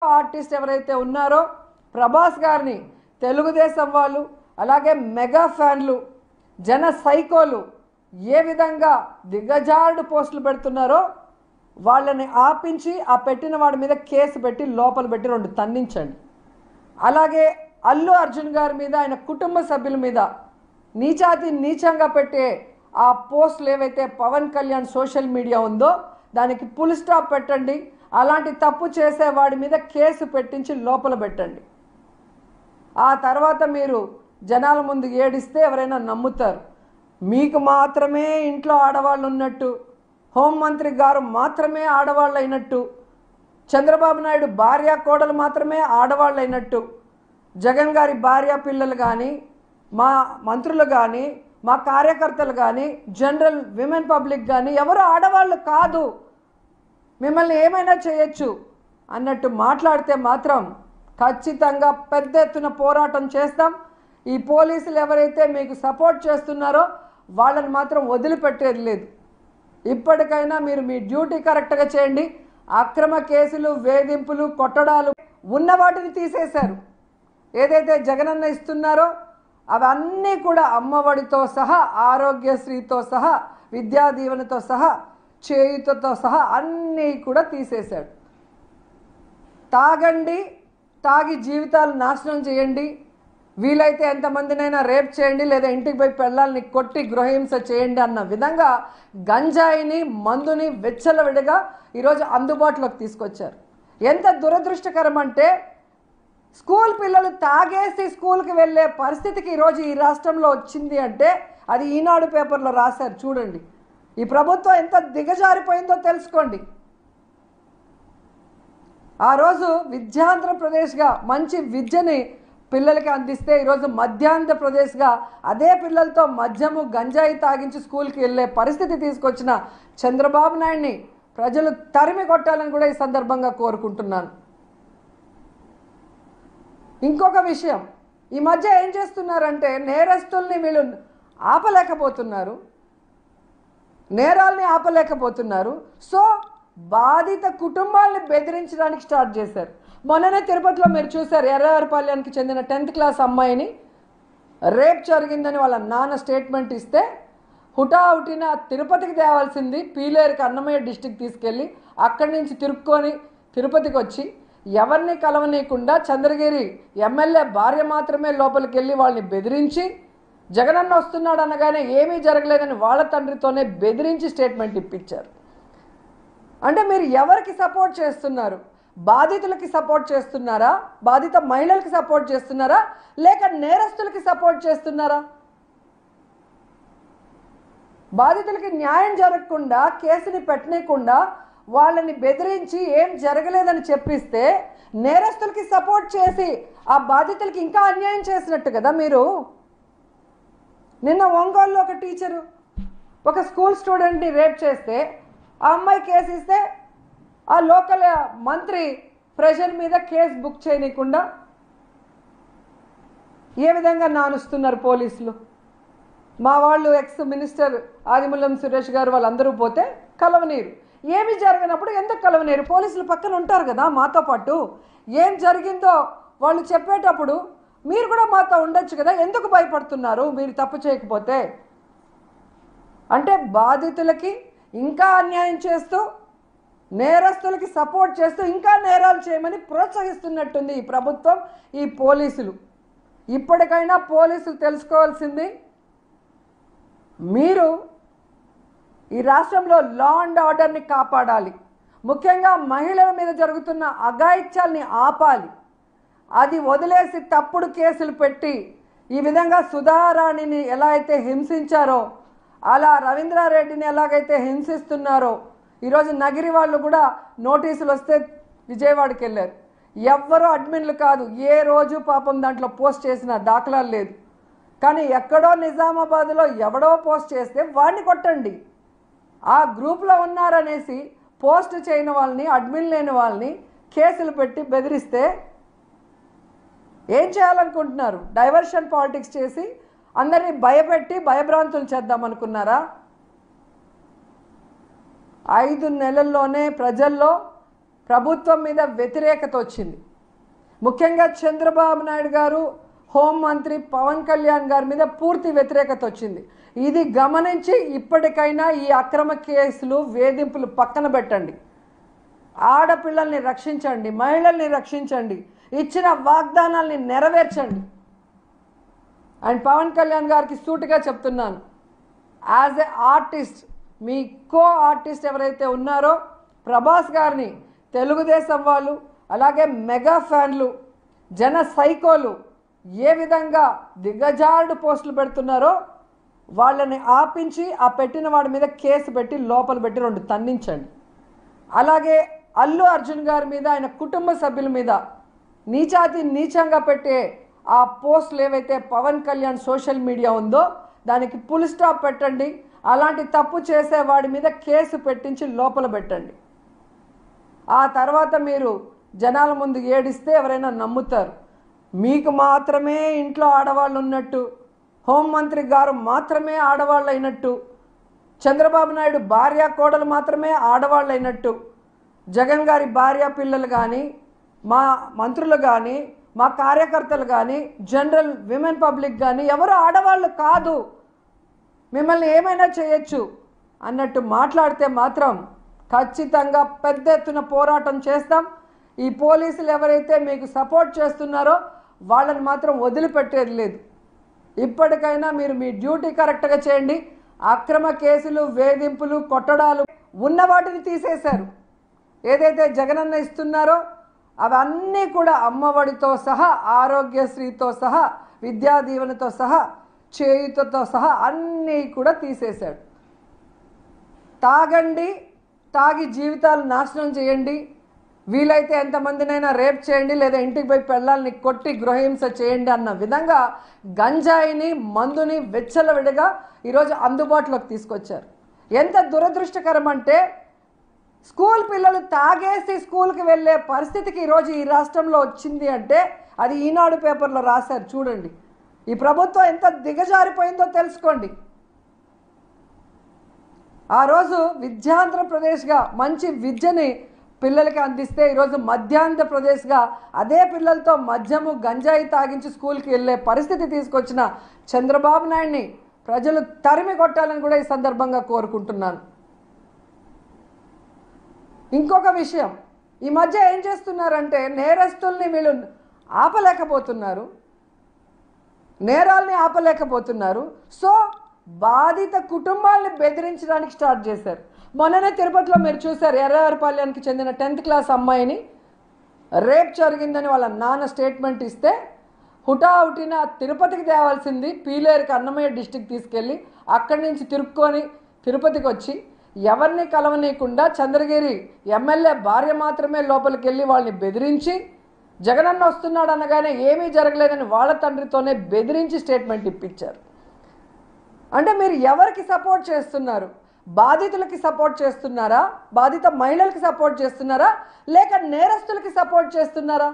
Artist ఎవరైతే ఉన్నారో ప్రభాస్ గారిని తెలుగుదేశం వాళ్ళు అలాగే మెగా ఫ్యాన్లు జన సైకోలు ఏ విధంగా దిగజారుడు పోస్టులు పెడుతున్నారో వాళ్ళని ఆపించి ఆ పెట్టిన వాడి మీద కేసు పెట్టి లోపల పెట్టి 2 తన్నించండి. అలాగే అల్లు అర్జున్ గారి మీద ఆయన కుటుంబ సభ్యుల మీద నీచాతి నీచంగా పెట్టే ఆ పోస్టులు ఏవైతే పవన్ కళ్యాణ్ సోషల్ మీడియా ఉందో దానికి ఫుల్ స్టాప్ పెట్టండి. అలాంటి తప్పు చేసే వాడి మీద కేసు పెట్టించి లోపల పెట్టండి. ఆ తర్వాత మీరు జనాల ముందు ఏడిస్తే ఎవరైనా నమ్ముతారు. మీకు మాత్రమే ఇంట్లో ఆడవాళ్ళు ఉన్నట్టు, హోంమంత్రి గారు మాత్రమే ఆడవాళ్ళు అయినట్టు, చంద్రబాబు నాయుడు భార్య కోడలు మాత్రమే ఆడవాళ్ళు అయినట్టు, జగన్ గారి భార్య పిల్లలు కానీ, మా మంత్రులు కానీ, మా కార్యకర్తలు కానీ, జనరల్ విమెన్ పబ్లిక్ కానీ ఎవరు ఆడవాళ్ళు కాదు, మిమ్మల్ని ఏమైనా చేయొచ్చు అన్నట్టు మాట్లాడితే మాత్రం ఖచ్చితంగా పెద్ద ఎత్తున పోరాటం చేస్తాం. ఈ పోలీసులు ఎవరైతే మీకు సపోర్ట్ చేస్తున్నారో వాళ్ళని మాత్రం వదిలిపెట్టేది లేదు. ఇప్పటికైనా మీరు మీ డ్యూటీ కరెక్ట్గా చేయండి. అక్రమ కేసులు, వేధింపులు, కొట్టడాలు ఉన్న వాటిని తీసేశారు. ఏదైతే జగనన్న ఇస్తున్నారో అవన్నీ కూడా అమ్మఒడితో సహా, ఆరోగ్యశ్రీతో సహా, విద్యా దీవెనతో సహా, చేయుతతో సహా అన్నీ కూడా తీసేశాడు. తాగండి, తాగి జీవితాలు నాశనం చేయండి, వీలైతే ఎంతమందినైనా రేప్ చేయండి, లేదా ఇంటికి పోయి పెళ్ళాలని కొట్టి గృహహింస చేయండి అన్న విధంగా గంజాయిని, మందుని వెచ్చలవిడిగా ఈరోజు అందుబాటులోకి తీసుకొచ్చారు. ఎంత దురదృష్టకరం అంటే స్కూల్ పిల్లలు తాగేసి స్కూల్కి వెళ్ళే పరిస్థితికి ఈరోజు ఈ రాష్ట్రంలో వచ్చింది అంటే అది ఈనాడు పేపర్లో రాశారు. చూడండి, ఈ ప్రభుత్వం ఎంత దిగజారిపోయిందో తెలుసుకోండి. ఆ రోజు విద్యాంధ్రప్రదేశ్గా మంచి విద్యని పిల్లలకి అందిస్తే ఈరోజు మధ్యాంధ్రప్రదేశ్గా అదే పిల్లలతో మద్యము, గంజాయి తాగించి స్కూల్కి వెళ్ళే పరిస్థితి తీసుకొచ్చిన చంద్రబాబు నాయుడిని ప్రజలు తరిమి కొట్టాలని కూడా ఈ సందర్భంగా కోరుకుంటున్నాను. ఇంకొక విషయం, ఈ మధ్య ఏం చేస్తున్నారంటే నేరస్తుల్ని వీళ్ళు ఆపలేకపోతున్నారు, నేరాల్ని ఆపలేకపోతున్నారు. సో బాధిత కుటుంబాలని బెదిరించడానికి స్టార్ట్ చేశారు. మొన్ననే తిరుపతిలో మీరు చూశారు, ఎర్రవారిపాలెంకి చెందిన 10th క్లాస్ అమ్మాయిని రేప్ జరిగిందని వాళ్ళ నాన్న స్టేట్మెంట్ ఇస్తే హుటాహుటిన తిరుపతికి తేవాల్సింది పీలేరుకి అన్నమయ్య డిస్టిక్ తీసుకెళ్ళి అక్కడి నుంచి తిరుక్కొని తిరుపతికి వచ్చి ఎవరిని కలవనీయకుండా చంద్రగిరి ఎమ్మెల్యే భార్య మాత్రమే లోపలికి వెళ్ళి వాళ్ళని బెదిరించి జగనన్న వస్తున్నాడు అనగానే ఏమీ జరగలేదని వాళ్ళ తండ్రితోనే బెదిరించి స్టేట్మెంట్ ఇప్పించారు. అంటే మీరు ఎవరికి సపోర్ట్ చేస్తున్నారు? బాధితులకి సపోర్ట్ చేస్తున్నారా? బాధిత మహిళలకి సపోర్ట్ చేస్తున్నారా? లేక నేరస్తులకి సపోర్ట్ చేస్తున్నారా? బాధితులకి న్యాయం జరగకుండా, కేసుని పెట్టనీయకుండా వాళ్ళని బెదిరించి ఏం జరగలేదని చెప్పిస్తే నేరస్తులకి సపోర్ట్ చేసి ఆ బాధితులకి ఇంకా అన్యాయం చేసినట్టు కదా మీరు. నిన్న ఒంగోలులో ఒక టీచరు ఒక స్కూల్ స్టూడెంట్ని రేప్ చేస్తే ఆ అమ్మాయి కేసు ఇస్తే ఆ లోకల్ మంత్రి ప్రెషర్ మీద కేసు బుక్ చేయనీయకుండా ఏ విధంగా నానుస్తున్నారు పోలీసులు. మా వాళ్ళు ఎక్స్ మినిస్టర్ ఆదిమూలం సురేష్ గారు వాళ్ళందరూ పోతే కలవనీరు, ఏమి జరగనప్పుడు ఎందుకు కలవనీరు? పోలీసులు పక్కన ఉంటారు కదా మాతో పాటు. ఏం జరిగిందో వాళ్ళు చెప్పేటప్పుడు మీరు కూడా మాతో ఉండొచ్చు కదా, ఎందుకు భయపడుతున్నారు మీరు తప్పు చేయకపోతే? అంటే బాధితులకి ఇంకా అన్యాయం చేస్తూ, నేరస్తులకి సపోర్ట్ చేస్తూ ఇంకా నేరాలు చేయమని ప్రోత్సహిస్తున్నట్టుంది ఈ ప్రభుత్వం, ఈ పోలీసులు. ఇప్పటికైనా పోలీసులు తెలుసుకోవాల్సింది, మీరు ఈ రాష్ట్రంలో లా అండ్ ఆర్డర్ని కాపాడాలి. ముఖ్యంగా మహిళల మీద జరుగుతున్న అఘాయిత్యాల్ని ఆపాలి. అది వదిలేసి తప్పుడు కేసులు పెట్టి ఈ విధంగా సుధారాణిని ఎలా అయితే హింసించారో అలా రవీంద్రారెడ్డిని ఎలాగైతే హింసిస్తున్నారో ఈరోజు నగిరి వాళ్ళు కూడా నోటీసులు వస్తే విజయవాడకి వెళ్ళారు. ఎవ్వరూ అడ్మిన్లు కాదు, ఏ రోజు పాపం దాంట్లో పోస్ట్ చేసిన దాఖలాలు లేదు. కానీ ఎక్కడో నిజామాబాద్లో ఎవడో పోస్ట్ చేస్తే వాడిని కొట్టండి. ఆ గ్రూప్లో ఉన్నారనేసి పోస్ట్ చేయని వాళ్ళని, అడ్మిన్ లేని వాళ్ళని కేసులు పెట్టి బెదిరిస్తే ఏం చేయాలనుకుంటున్నారు? డైవర్షన్ పాలిటిక్స్ చేసి అందరినీ భయపెట్టి భయభ్రాంతులు చేద్దామనుకున్నారా? 5 నెలల్లోనే ప్రజల్లో ప్రభుత్వం మీద వ్యతిరేకత వచ్చింది. ముఖ్యంగా చంద్రబాబు నాయుడు గారు, హోంమంత్రి పవన్ కళ్యాణ్ గారి మీద పూర్తి వ్యతిరేకత వచ్చింది. ఇది గమనించి ఇప్పటికైనా ఈ అక్రమ కేసులు, వేధింపులు పక్కన పెట్టండి. ఆడపిల్లల్ని రక్షించండి, మహిళల్ని రక్షించండి, ఇచ్చిన వాగ్దానాల్ని నెరవేర్చండి. అండ్ పవన్ కళ్యాణ్ గారికి సూటిగా చెప్తున్నాను, as a artist, me co artist ఎవరైతే ఉన్నారో ప్రభాస్ గారిని తెలుగుదేశం వాళ్ళు, అలాగే మెగా ఫ్యాన్లు, జన సైకోలు ఏ విధంగా దిగజారుడు పోస్టులు పెడుతున్నారో వాళ్ళని ఆపించి ఆ పెట్టిన వాడి మీద కేసు పెట్టి లోపల పెట్టి 2 తన్నించండి. అలాగే అల్లు అర్జున్ గారి మీద, ఆయన కుటుంబ సభ్యుల మీద నీచాతి నీచంగా పెట్టే ఆ పోస్టులు ఏవైతే పవన్ కళ్యాణ్ సోషల్ మీడియా ఉందో దానికి ఫుల్ స్టాప్ పెట్టండి. అలాంటి తప్పు చేసే వాడి మీద కేసు పెట్టించి లోపల పెట్టండి. ఆ తర్వాత మీరు జనాల ముందు ఏడిస్తే ఎవరైనా నమ్ముతారు. మీకు మాత్రమే ఇంట్లో ఆడవాళ్ళు ఉన్నట్టు, హోంమంత్రి గారు మాత్రమే ఆడవాళ్ళు అయినట్టు, చంద్రబాబు నాయుడు భార్య కోడలు మాత్రమే ఆడవాళ్ళు అయినట్టు, జగన్ గారి భార్య పిల్లలు కానీ, మా మంత్రులు కానీ, మా కార్యకర్తలు కానీ, జనరల్ విమెన్ పబ్లిక్ కానీ ఎవరు ఆడవాళ్ళు కాదు, మిమ్మల్ని ఏమైనా చేయొచ్చు అన్నట్టు మాట్లాడితే మాత్రం ఖచ్చితంగా పెద్ద ఎత్తున పోరాటం చేస్తాం. ఈ పోలీసులు ఎవరైతే మీకు సపోర్ట్ చేస్తున్నారో వాళ్ళని మాత్రం వదిలిపెట్టేది లేదు. ఇప్పటికైనా మీరు మీ డ్యూటీ కరెక్ట్గా చేయండి. అక్రమ కేసులు, వేధింపులు, కొట్టడాలు ఉన్న వాటిని తీసేశారు. ఏదైతే జగనన్న ఇస్తున్నారో అవన్నీ కూడా అమ్మఒడితో సహా, ఆరోగ్యశ్రీతో సహా, విద్యా దీవెనతో సహా, చేయుతతో సహా అన్నీ కూడా తీసేశాడు. తాగండి, తాగి జీవితాలు నాశనం చేయండి, వీలైతే ఎంతమందినైనా రేప్ చేయండి, లేదా ఇంటికి పోయి పెళ్ళాలని కొట్టి గృహహింస చేయండి అన్న విధంగా గంజాయిని, మందుని వెచ్చలవిడిగా ఈరోజు అందుబాటులోకి తీసుకొచ్చారు. ఎంత దురదృష్టకరం అంటే స్కూల్ పిల్లలు తాగేసి స్కూల్కి వెళ్ళే పరిస్థితికి ఈరోజు ఈ రాష్ట్రంలో వచ్చింది అంటే అది ఈనాడు పేపర్లో రాశారు. చూడండి, ఈ ప్రభుత్వం ఎంత దిగజారిపోయిందో తెలుసుకోండి. ఆ రోజు విద్యాంధ్రప్రదేశ్గా మంచి విద్యని పిల్లలకి అందిస్తే ఈరోజు మధ్యాంధ్రప్రదేశ్గా అదే పిల్లలతో మద్యము, గంజాయి తాగించి స్కూల్కి వెళ్ళే పరిస్థితి తీసుకొచ్చిన చంద్రబాబు నాయుడిని ప్రజలు తరిమి కొట్టాలని కూడా ఈ సందర్భంగా కోరుకుంటున్నాను. ఇంకొక విషయం, ఈ మధ్య ఏం చేస్తున్నారంటే నేరస్తుల్ని వీళ్ళు ఆపలేకపోతున్నారు, నేరాల్ని ఆపలేకపోతున్నారు. సో బాధిత కుటుంబాలని బెదిరించడానికి స్టార్ట్ చేశారు. మొన్ననే తిరుపతిలో మీరు చూశారు, ఎర్రవారిపాలెంకి చెందిన 10th క్లాస్ అమ్మాయిని రేప్ జరిగిందని వాళ్ళ నాన్న స్టేట్మెంట్ ఇస్తే హుటాహుటిన తిరుపతికి తేవాల్సింది పీలేరుకి అన్నమయ్య డిస్టిక్ తీసుకెళ్ళి అక్కడి నుంచి తిరుక్కొని తిరుపతికి వచ్చి ఎవరిని కలవనీయకుండా చంద్రగిరి ఎమ్మెల్యే భార్య మాత్రమే లోపలికి వెళ్ళి వాళ్ళని బెదిరించి జగనన్న వస్తున్నాడు అనగానే ఏమీ జరగలేదని వాళ్ళ తండ్రితోనే బెదిరించి స్టేట్మెంట్ ఇప్పించారు. అంటే మీరు ఎవరికి సపోర్ట్ చేస్తున్నారు? బాధితులకి సపోర్ట్ చేస్తున్నారా? బాధిత మహిళలకి సపోర్ట్ చేస్తున్నారా? లేక నేరస్తులకి సపోర్ట్ చేస్తున్నారా?